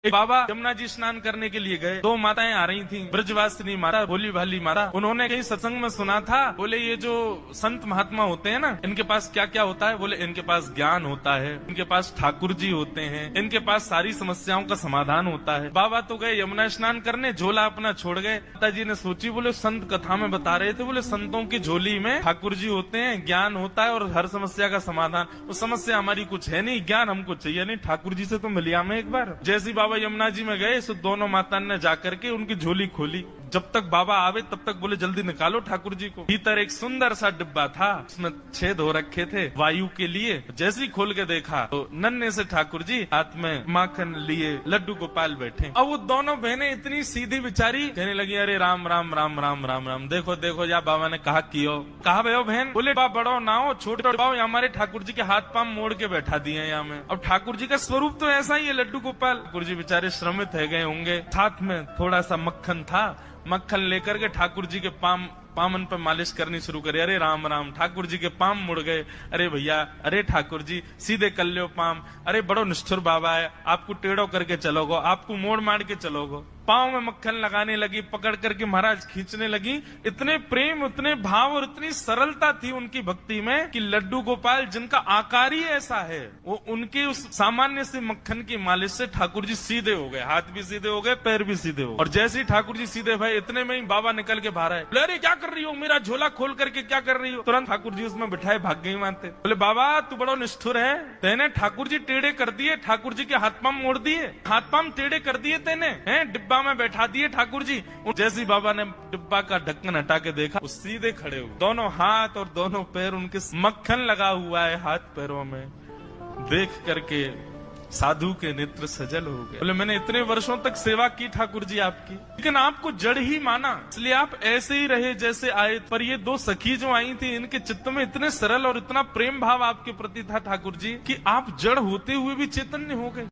बाबा यमुना जी स्नान करने के लिए गए, दो माताएं आ रही थीं, ब्रजवासिनी माता, भोली भाली माता। उन्होंने कहीं सत्संग में सुना था, बोले ये जो संत महात्मा होते हैं ना, इनके पास क्या क्या होता है? बोले इनके पास ज्ञान होता है, इनके पास ठाकुर जी होते हैं, इनके पास सारी समस्याओं का समाधान होता है। बाबा तो गए यमुना स्नान करने, झोला अपना छोड़ गए। माता जी ने सोची, बोले संत कथा में बता रहे थे, बोले संतों की झोली में ठाकुर जी होते हैं, ज्ञान होता है और हर समस्या का समाधान। वो समस्या हमारी कुछ है नहीं, ज्ञान हमको चाहिए नहीं, ठाकुर जी से तो मिलिया में एक बार। जैसी बाबा यमुना जी में गए, तो दोनों माता ने जाकर के उनकी झोली खोली। जब तक बाबा आवे तब तक बोले जल्दी निकालो ठाकुर जी को। भीतर एक सुंदर सा डिब्बा था, उसमें छेद हो रखे थे वायु के लिए। जैसे ही खोल के देखा तो नन्हे से ठाकुर जी हाथ में माखन लिए लड्डू गोपाल बैठे। अब वो दोनों बहनें इतनी सीधी बिचारी कहने लगी, अरे राम राम राम राम राम राम, देखो देखो या बाबा ने कहा कियो। कहा भयो बहन? बोले बा बड़ो ना हो छोटे बाओ, हमारे ठाकुर जी के हाथ पांव मोड़ के बैठा दिए यहाँ में। अब ठाकुर जी का स्वरूप तो ऐसा ही है लड्डू गोपाल। ठाकुर जी बेचारे श्रमित है गए होंगे, साथ में थोड़ा सा मक्खन था, मक्खन लेकर के ठाकुर जी के पामन पर मालिश करनी शुरू करे। अरे राम राम, ठाकुर जी के पाम मुड़ गए। अरे भैया, अरे ठाकुर जी सीधे कर लो पाम। अरे बड़ो निष्ठुर बाबा है, आपको टेढ़ो करके चलोगो, आपको मोड़ मार के चलोगो। पांव में मक्खन लगाने लगी, पकड़ करके महाराज खींचने लगी। इतने प्रेम, इतने भाव और इतनी सरलता थी उनकी भक्ति में कि लड्डू गोपाल जिनका आकार ही ऐसा है, वो उनके उस सामान्य से मक्खन की मालिश से ठाकुर जी सीधे हो गए, हाथ भी सीधे हो गए, पैर भी सीधे हो गए। और जैसे ही ठाकुर जी सीधे भाई, इतने में ही बाबा निकल के बाहर आए। बोले अरे क्या कर रही हो, मेरा झोला खोल करके क्या कर रही हो? तुरंत ठाकुर जी उसमें बिठाए भाग गई मानते। बोले बाबा तू बड़ो निष्ठुर है, तेने ठाकुर जी टेढ़े कर दिए, ठाकुर जी के हाथ पांव मोड़ दिए, हाथ पांव टेढ़े कर दिए तेने, हैं डिब्बा में बैठा दिए ठाकुर जी। जैसी बाबा ने डिब्बा का ढक्कन हटा के देखा, वो सीधे खड़े हुए, दोनों हाथ और दोनों पैर उनके मक्खन लगा हुआ है हाथ पैरों में। देख करके साधु के नेत्र सजल हो गए। बोले मैंने इतने वर्षों तक सेवा की ठाकुर जी आपकी, लेकिन आपको जड़ ही माना, इसलिए आप ऐसे ही रहे जैसे आए। पर ये दो सखी जो आई थी, इनके चित्त में इतने सरल और इतना प्रेम भाव आपके प्रति था ठाकुर जी कि आप जड़ होते हुए भी चैतन्य हो गए।